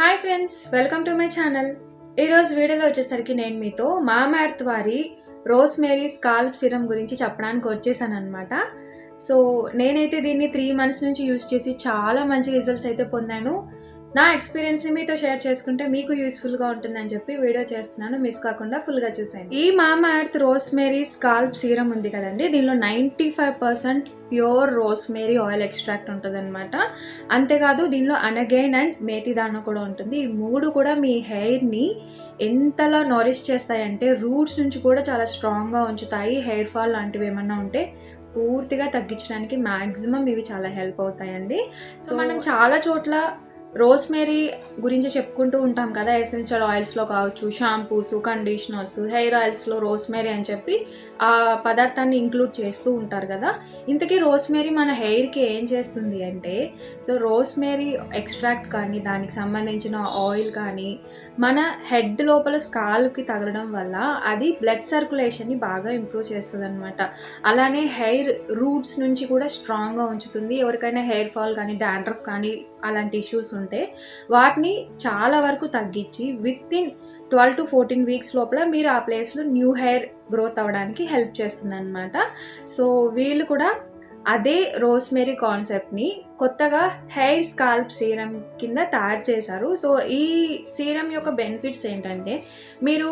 Hi friends, welcome to my channel. ఈరోజు వీడియోలో వచ్చేసరికి నేను మీతో మామా ఎర్త్ వారి రోస్మేరీ స్కాల్ప్ సిరం గురించి చెప్పడానికి వచ్చేసాను అనమాట. సో నేనైతే దీన్ని 3 months నుంచి యూస్ చేసి చాలా మంచి రిజల్ట్స్ అయితే పొందాను. నా ఎక్స్పీరియన్స్ని మీతో షేర్ చేసుకుంటే మీకు యూస్ఫుల్గా ఉంటుందని చెప్పి వీడియో చేస్తున్నాను. మిస్ కాకుండా ఫుల్గా చూసాను. ఈ మామా ఎర్త్ రోస్మేరీ స్కాల్ప్ సీరం ఉంది కదండి, దీనిలో 95% ప్యూర్ రోస్మేరీ ఆయిల్ ఎక్స్ట్రాక్ట్ ఉంటుంది అనమాట. అంతేకాదు దీనిలో అనగైన్ అండ్ మేతి దానా కూడా ఉంటుంది. ఈ మూడు కూడా మీ హెయిర్ని ఎంతలా నరిష్ చేస్తాయంటే రూట్స్ నుంచి కూడా చాలా స్ట్రాంగ్గా ఉంచుతాయి. హెయిర్ ఫాల్ లాంటివి ఏమన్నా ఉంటే పూర్తిగా తగ్గించడానికి మ్యాక్సిమం ఇవి చాలా హెల్ప్ అవుతాయండి. సో మనం చాలా చోట్ల రోస్మేరీ గురించి చెప్పుకుంటూ ఉంటాం కదా, ఎసెన్షియల్ ఆయిల్స్లో కావచ్చు, షాంపూస్, కండిషనర్స్, హెయిర్ ఆయిల్స్లో రోస్మేరీ అని చెప్పి ఆ పదార్థాన్ని ఇంక్లూడ్ చేస్తూ ఉంటారు కదా. ఇంతకీ రోస్మేరీ మన హెయిర్కి ఏం చేస్తుంది అంటే, సో రోస్మేరీ ఎక్స్ట్రాక్ట్ కానీ దానికి సంబంధించిన ఆయిల్ కానీ మన హెడ్ లోపల స్కాల్ప్కి తగలడం వల్ల అది బ్లడ్ సర్క్యులేషన్ని బాగా ఇంప్రూవ్ చేస్తుంది అనమాట. అలానే హెయిర్ రూట్స్ నుంచి కూడా స్ట్రాంగ్గా ఉంచుతుంది. ఎవరికైనా హెయిర్ ఫాల్ కానీ డాండ్రఫ్ కానీ అలాంటి ఇష్యూస్ ఉంటే వాటిని చాలా వరకు తగ్గించి వితిన్ 12 to 14 weeks లోపల మీరు ఆ ప్లేస్లో న్యూ హెయిర్ గ్రోత్ అవ్వడానికి హెల్ప్ చేస్తుంది అనమాట. సో వీళ్ళు కూడా అదే రోస్మేరీ కాన్సెప్ట్ని కొత్తగా హెయిర్ స్కాల్ప్ సీరం కింద తయారు చేశారు. సో ఈ సీరం యొక్క బెనిఫిట్స్ ఏంటంటే, మీరు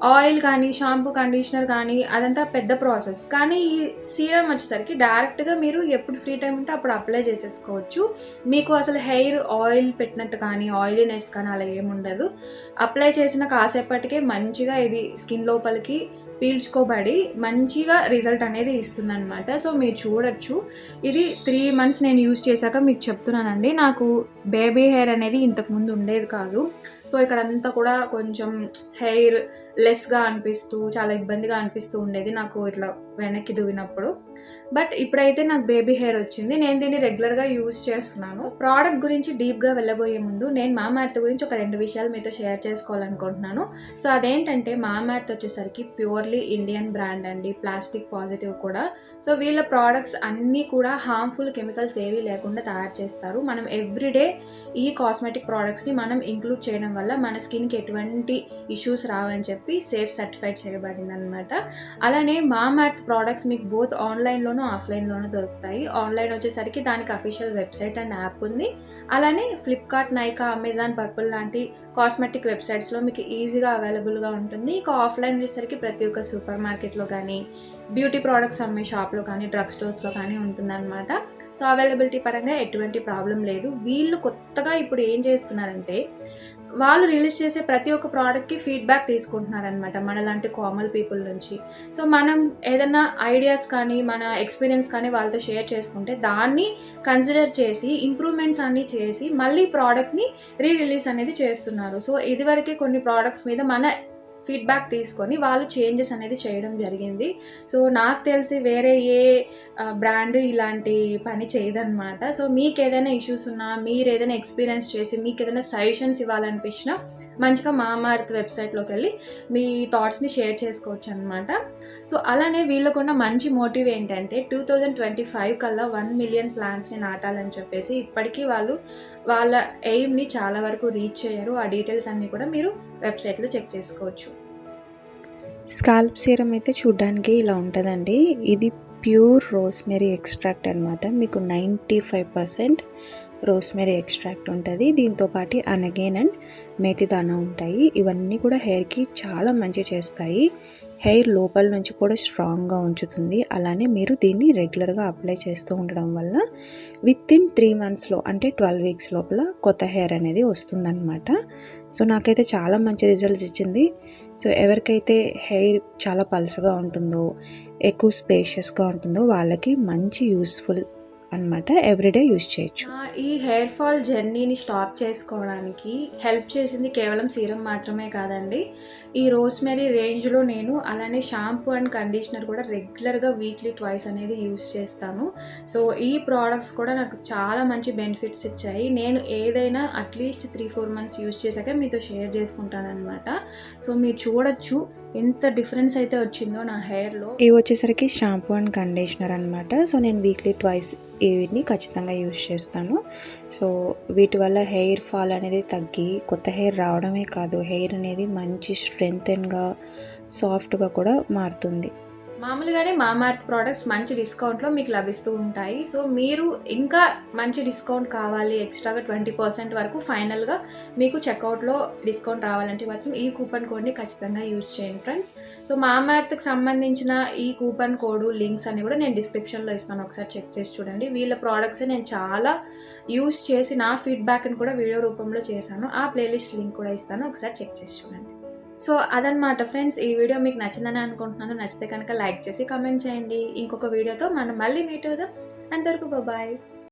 ఆయిల్ కానీ షాంపూ కండిషనర్ కానీ అదంతా పెద్ద ప్రాసెస్, కానీ ఈ సీరం వచ్చేసరికి డైరెక్ట్గా మీరు ఎప్పుడు ఫ్రీ టైం ఉంటే అప్పుడు అప్లై చేసేసుకోవచ్చు. మీకు అసలు హెయిర్ ఆయిల్ పెట్టినట్టు కానీ ఆయిలీనెస్ కానీ అలా ఏముండదు. అప్లై చేసిన కాసేపటికే మంచిగా ఇది స్కిన్ లోపలికి పీల్చుకోబడి మంచిగా రిజల్ట్ అనేది ఇస్తుంది అనమాట. సో మీరు చూడొచ్చు, ఇది 3 months నేను యూజ్ చేశాక మీకు చెప్తున్నానండి. నాకు బేబీ హెయిర్ అనేది ఇంతకుముందు ఉండేది కాదు. సో ఇక్కడంతా కూడా కొంచెం హెయిర్ లెస్గా అనిపిస్తూ చాలా ఇబ్బందిగా అనిపిస్తూ ఉండేది నాకు ఇట్లా వెనక్కి దువ్వినప్పుడు. బట్ ఇప్పుడైతే నాకు బేబీ హెయిర్ వచ్చింది. నేను దీన్ని రెగ్యులర్గా యూజ్ చేస్తున్నాను. ప్రోడక్ట్ గురించి డీప్గా వెళ్ళబోయే ముందు నేను మామా ఎర్త్ గురించి ఒక 2 విషయాలు మీతో షేర్ చేసుకోవాలనుకుంటున్నాను. సో అదేంటంటే, మామా ఎర్త్ వచ్చేసరికి ప్యూర్లీ ఇండియన్ బ్రాండ్ అండి, ప్లాస్టిక్ పాజిటివ్ కూడా. సో వీళ్ళ ప్రోడక్ట్స్ అన్నీ కూడా హార్మ్ఫుల్ కెమికల్స్ ఏవీ లేకుండా తయారు చేస్తారు. మనం ఎవ్రీడే ఈ కాస్మెటిక్ ప్రోడక్ట్స్ని మనం ఇంక్లూడ్ చేయడం వల్ల మన స్కిన్కి ఎటువంటి ఇష్యూస్ రావని చెప్పి సేఫ్ సర్టిఫైడ్ చేయబడింది అనమాట. అలానే మామా ఎర్త్ ప్రోడక్ట్స్ మీకు బోత్ ఆన్లైన్లోనూ ఆఫ్లైన్లోనూ దొరుకుతాయి. ఆన్లైన్ వచ్చేసరికి దానికి అఫీషియల్ వెబ్సైట్ అండ్ యాప్ ఉంది. అలానే ఫ్లిప్కార్ట్, నైకా, అమెజాన్, పర్పుల్ లాంటి కాస్మెటిక్ వెబ్సైట్స్లో మీకు ఈజీగా అవైలబుల్గా ఉంటుంది. ఇక ఆఫ్లైన్ వచ్చేసరికి ప్రతి ఒక్క సూపర్ మార్కెట్లో కానీ, బ్యూటీ ప్రోడక్ట్స్ అమ్మే షాప్లో కానీ, డ్రగ్ స్టోర్స్లో కానీ ఉంటుందన్నమాట. సో అవైలబిలిటీ పరంగా ఎటువంటి ప్రాబ్లం లేదు. వీళ్ళు కొత్తగా ఇప్పుడు ఏం చేస్తున్నారంటే, వాళ్ళు రిలీజ్ చేసే ప్రతి ఒక్క ప్రోడక్ట్కి ఫీడ్బ్యాక్ తీసుకుంటున్నారనమాట మనలాంటి కామన్ పీపుల్ నుంచి. సో మనం ఏదైనా ఐడియాస్ కానీ మన ఎక్స్పీరియన్స్ కానీ వాళ్ళతో షేర్ చేసుకుంటే దాన్ని కన్సిడర్ చేసి ఇంప్రూవ్మెంట్స్ అన్నీ చేసి మళ్ళీ ప్రోడక్ట్ని రిలీజ్ అనేది చేస్తున్నారు. సో ఇదివరకే కొన్ని ప్రోడక్ట్స్ మీద మన ఫీడ్బ్యాక్ తీసుకొని వాళ్ళు చేంజెస్ అనేది చేయడం జరిగింది. సో నాకు తెలిసి వేరే ఏ బ్రాండ్ ఇలాంటి పని చేయదన్నమాట. సో మీకు ఏదైనా ఇష్యూస్ ఉన్నా, మీరు ఏదైనా ఎక్స్పీరియన్స్ చేసి మీకు ఏదైనా సజెషన్స్ ఇవ్వాలనిపించినా మంచిగా మామా ఎర్త్ వెబ్సైట్లోకి వెళ్ళి మీ థాట్స్ని షేర్ చేసుకోవచ్చు అనమాట. సో అలానే వీళ్ళకున్న మంచి మోటివ్ ఏంటంటే 2025 కల్లా 1 million ప్లాంట్స్ని నాటాలని చెప్పేసి. ఇప్పటికీ వాళ్ళు వాళ్ళ ఎయిమ్ని చాలా వరకు రీచ్ అయ్యారు. ఆ డీటెయిల్స్ అన్నీ కూడా మీరు వెబ్సైట్లో చెక్ చేసుకోవచ్చు. స్కాల్ప్ సీరం అయితే చూడ్డానికి ఇలా ఉంటుందండి. ఇది ప్యూర్ రోస్మేరీ ఎక్స్ట్రాక్ట్ అనమాట. మీకు 95% రోస్మేరీ ఎక్స్ట్రాక్ట్ ఉంటుంది. దీంతోపాటు అనగైన్ అండ్ మేతి దానా ఉంటాయి. ఇవన్నీ కూడా హెయిర్కి చాలా మంచి చేస్తాయి. హెయిర్ లోపల నుంచి కూడా స్ట్రాంగ్గా ఉంచుతుంది. అలానే మీరు దీన్ని రెగ్యులర్గా అప్లై చేస్తూ ఉండడం వల్ల వితిన్ 3 monthsలో అంటే 12 weeks లోపల కొత్త హెయిర్ అనేది వస్తుందన్నమాట. సో నాకైతే చాలా మంచి రిజల్ట్స్ ఇచ్చింది. సో ఎవరికైతే హెయిర్ చాలా పల్సగా ఉంటుందో, ఎక్కువ స్పేషియస్గా ఉంటుందో వాళ్ళకి మంచి యూస్ఫుల్ అనమాట. ఎవ్రీడే యూజ్ చేయొచ్చు. ఈ హెయిర్ ఫాల్ జర్నీని స్టాప్ చేసుకోవడానికి హెల్ప్ చేసింది కేవలం సీరం మాత్రమే కాదండి. ఈ రోస్మేరీ రేంజ్లో నేను అలానే షాంపూ అండ్ కండిషనర్ కూడా రెగ్యులర్గా వీక్లీ 2 అనేది యూజ్ చేస్తాను. సో ఈ ప్రోడక్ట్స్ కూడా నాకు చాలా మంచి బెనిఫిట్స్ ఇచ్చాయి. నేను ఏదైనా అట్లీస్ట్ 3-4 months యూజ్ చేశాక మీతో షేర్ చేసుకుంటాను అనమాట. సో మీరు చూడొచ్చు ఎంత డిఫరెన్స్ అయితే వచ్చిందో నా హెయిర్లో. ఇవి వచ్చేసరికి షాంపూ అండ్ కండిషనర్ అనమాట. సో నేను వీక్లీ 2 ఇవన్నీ ఖచ్చితంగా యూజ్ చేస్తాను. సో వీటి వల్ల హెయిర్ ఫాల్ అనేది తగ్గి కొత్త హెయిర్ రావడమే కాదు, హెయిర్ అనేది మంచి స్ట్రెంగ్తెన్గా సాఫ్ట్గా కూడా మారుతుంది. మామూలుగానే మామార్త్ ప్రోడక్ట్స్ మంచి డిస్కౌంట్లో మీకు లభిస్తూ ఉంటాయి. సో మీరు ఇంకా మంచి డిస్కౌంట్ కావాలి, ఎక్స్ట్రాగా 20% వరకు ఫైనల్గా మీకు చెక్అవుట్లో డిస్కౌంట్ రావాలంటే మాత్రం ఈ కూపన్ కోడ్ని ఖచ్చితంగా యూజ్ చేయండి ఫ్రెండ్స్. సో మామార్త్కి సంబంధించిన ఈ కూపన్ కోడ్ లింక్స్ అన్ని కూడా నేను డిస్క్రిప్షన్లో ఇస్తాను, ఒకసారి చెక్ చేసి చూడండి. వీళ్ళ ప్రోడక్ట్స్ నేను చాలా యూజ్ చేసి నా ఫీడ్బ్యాక్ని కూడా వీడియో రూపంలో చేశాను, ఆ ప్లేలిస్ట్ లింక్ కూడా ఇస్తాను, ఒకసారి చెక్ చేసి చూడండి. సో అదనమాట ఫ్రెండ్స్, ఈ వీడియో మీకు నచ్చిందని అనుకుంటున్నాను. నచ్చితే కనుక లైక్ చేసి కామెంట్ చేయండి. ఇంకొక వీడియోతో మనం మళ్ళీ మీట్ అవుదాం. అంతవరకు బాయ్.